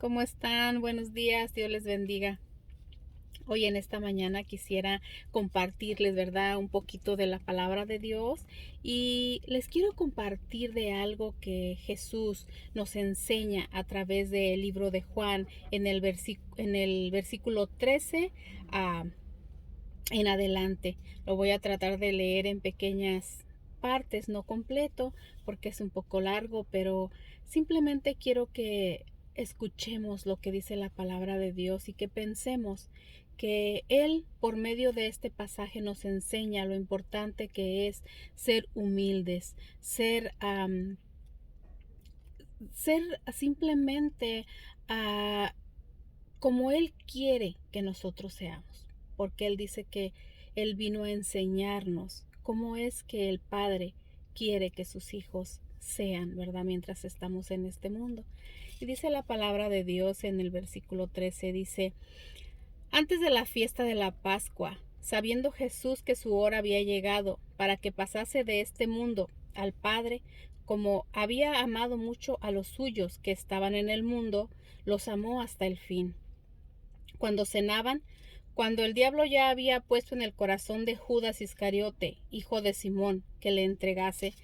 ¿Cómo están? Buenos días, Dios les bendiga. Hoy en esta mañana quisiera compartirles, ¿verdad? Un poquito de la palabra de Dios y les quiero compartir de algo que Jesús nos enseña a través del libro de Juan en el versículo 13 a, en adelante. Lo voy a tratar de leer en pequeñas partes, no completo, porque es un poco largo, pero simplemente quiero que escuchemos lo que dice la palabra de Dios y que pensemos que Él, por medio de este pasaje, nos enseña lo importante que es ser humildes, ser simplemente ah, como Él quiere que nosotros seamos, porque Él dice que Él vino a enseñarnos cómo es que el Padre quiere que sus hijos sean, ¿verdad? Mientras estamos en este mundo. Y dice la palabra de Dios en el versículo 13, dice, antes de la fiesta de la Pascua, sabiendo Jesús que su hora había llegado para que pasase de este mundo al Padre, como había amado mucho a los suyos que estaban en el mundo, los amó hasta el fin. Cuando cenaban, cuando el diablo ya había puesto en el corazón de Judas Iscariote, hijo de Simón, que le entregase,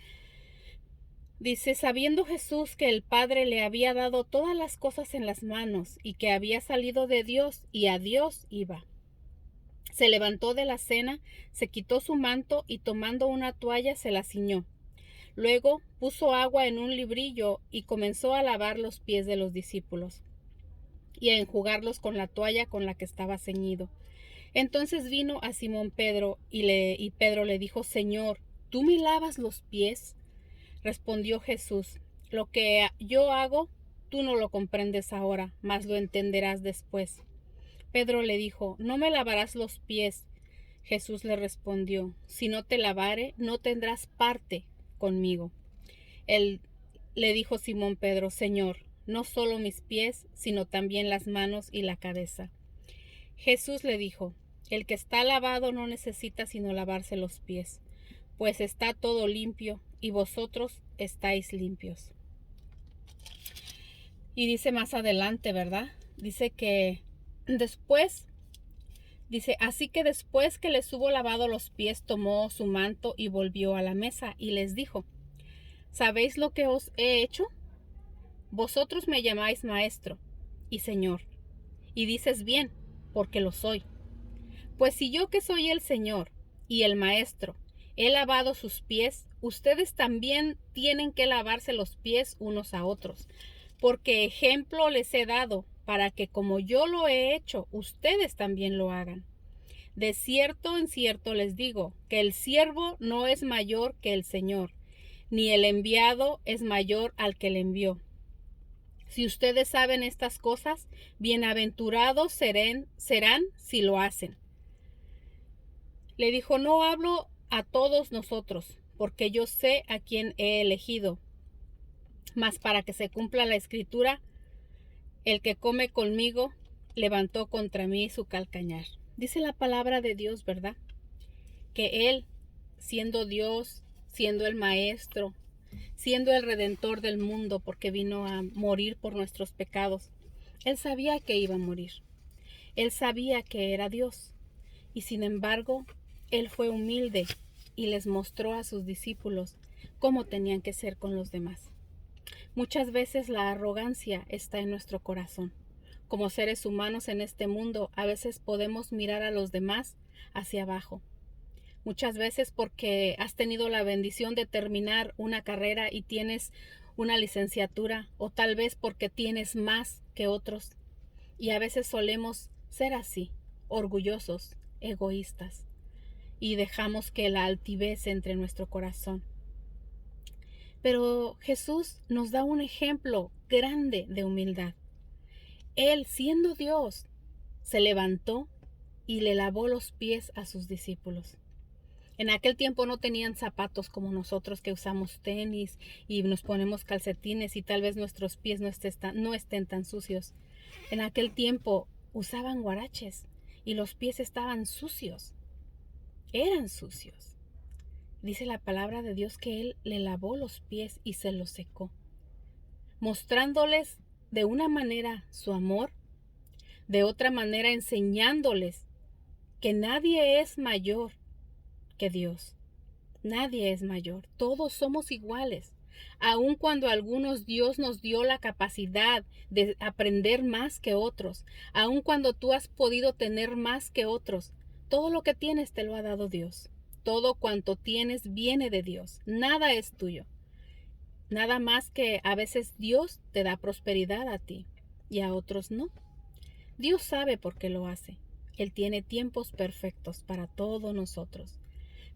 dice, sabiendo Jesús que el Padre le había dado todas las cosas en las manos y que había salido de Dios y a Dios iba. Se levantó de la cena, se quitó su manto y tomando una toalla se la ciñó. Luego puso agua en un librillo y comenzó a lavar los pies de los discípulos y a enjugarlos con la toalla con la que estaba ceñido. Entonces vino a Simón Pedro y Pedro le dijo, Señor, ¿tú me lavas los pies? Respondió Jesús, lo que yo hago, tú no lo comprendes ahora, mas lo entenderás después. Pedro le dijo, no me lavarás los pies. Jesús le respondió, si no te lavare, no tendrás parte conmigo. Él le dijo Simón Pedro, Señor, no solo mis pies, sino también las manos y la cabeza. Jesús le dijo, el que está lavado no necesita sino lavarse los pies, pues está todo limpio y vosotros estáis limpios. Y dice más adelante, ¿verdad? Dice que después, dice, así que después que les hubo lavado los pies, tomó su manto y volvió a la mesa y les dijo, ¿sabéis lo que os he hecho? Vosotros me llamáis maestro y señor, y dices bien, porque lo soy. Pues si yo que soy el Señor y el Maestro he lavado sus pies, ustedes también tienen que lavarse los pies unos a otros, porque ejemplo les he dado para que como yo lo he hecho, ustedes también lo hagan. De cierto en cierto les digo, que el siervo no es mayor que el Señor, ni el enviado es mayor al que le envió. Si ustedes saben estas cosas, bienaventurados serán si lo hacen. Le dijo, no hablo a todos nosotros, porque yo sé a quién he elegido. Mas para que se cumpla la escritura, el que come conmigo levantó contra mí su calcañar. Dice la palabra de Dios, ¿verdad? Que Él, siendo Dios, siendo el Maestro, siendo el Redentor del mundo, porque vino a morir por nuestros pecados, Él sabía que iba a morir. Él sabía que era Dios. Y sin embargo, Él fue humilde y les mostró a sus discípulos cómo tenían que ser con los demás. Muchas veces la arrogancia está en nuestro corazón. Como seres humanos en este mundo, a veces podemos mirar a los demás hacia abajo. Muchas veces porque has tenido la bendición de terminar una carrera y tienes una licenciatura, o tal vez porque tienes más que otros. Y a veces solemos ser así, orgullosos, egoístas, y dejamos que la altivez entre en nuestro corazón. Pero Jesús nos da un ejemplo grande de humildad. Él, siendo Dios, se levantó y le lavó los pies a sus discípulos. En aquel tiempo no tenían zapatos como nosotros que usamos tenis y nos ponemos calcetines y tal vez nuestros pies no estén tan sucios. En aquel tiempo usaban guaraches y los pies estaban sucios, eran sucios. Dice la palabra de Dios que Él le lavó los pies y se los secó, mostrándoles de una manera su amor, de otra manera enseñándoles que nadie es mayor que Dios. Nadie es mayor. Todos somos iguales. Aun cuando a algunos Dios nos dio la capacidad de aprender más que otros, aun cuando tú has podido tener más que otros, todo lo que tienes te lo ha dado Dios. Todo cuanto tienes viene de Dios. Nada es tuyo. Nada más que a veces Dios te da prosperidad a ti y a otros no. Dios sabe por qué lo hace. Él tiene tiempos perfectos para todos nosotros.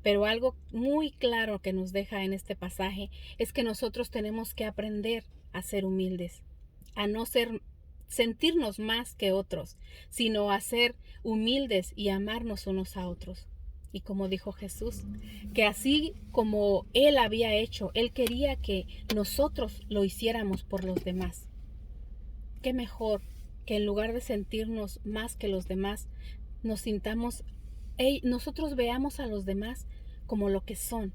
Pero algo muy claro que nos deja en este pasaje es que nosotros tenemos que aprender a ser humildes, a no sentirnos más que otros, sino a ser humildes y amarnos unos a otros. Y como dijo Jesús, que así como Él había hecho, Él quería que nosotros lo hiciéramos por los demás. Qué mejor que en lugar de sentirnos más que los demás, nos sintamos, nosotros veamos a los demás como lo que son,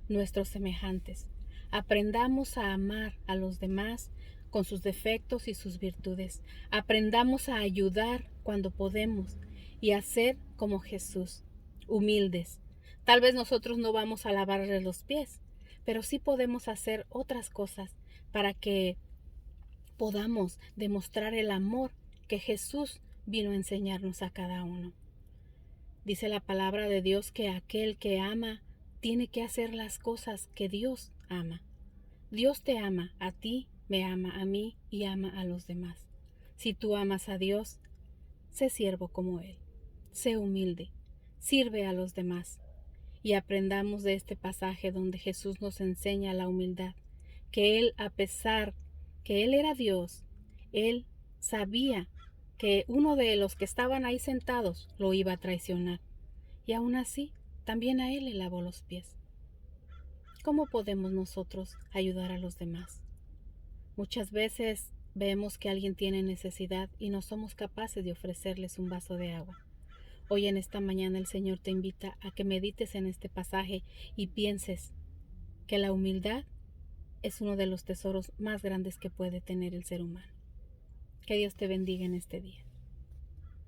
nuestros semejantes. Aprendamos a amar a los demás con sus defectos y sus virtudes. Aprendamos a ayudar cuando podemos y a ser como Jesús, humildes. Tal vez nosotros no vamos a lavarle los pies, pero sí podemos hacer otras cosas para que podamos demostrar el amor que Jesús vino a enseñarnos a cada uno. Dice la palabra de Dios que aquel que ama tiene que hacer las cosas que Dios ama. Dios te ama a ti, me ama a mí y ama a los demás. Si tú amas a Dios, sé siervo como Él. Sé humilde, sirve a los demás. Y aprendamos de este pasaje donde Jesús nos enseña la humildad, que Él, a pesar que Él era Dios, Él sabía que uno de los que estaban ahí sentados lo iba a traicionar. Y aún así, también a Él le lavó los pies. ¿Cómo podemos nosotros ayudar a los demás? Muchas veces vemos que alguien tiene necesidad y no somos capaces de ofrecerles un vaso de agua. Hoy en esta mañana el Señor te invita a que medites en este pasaje y pienses que la humildad es uno de los tesoros más grandes que puede tener el ser humano. Que Dios te bendiga en este día.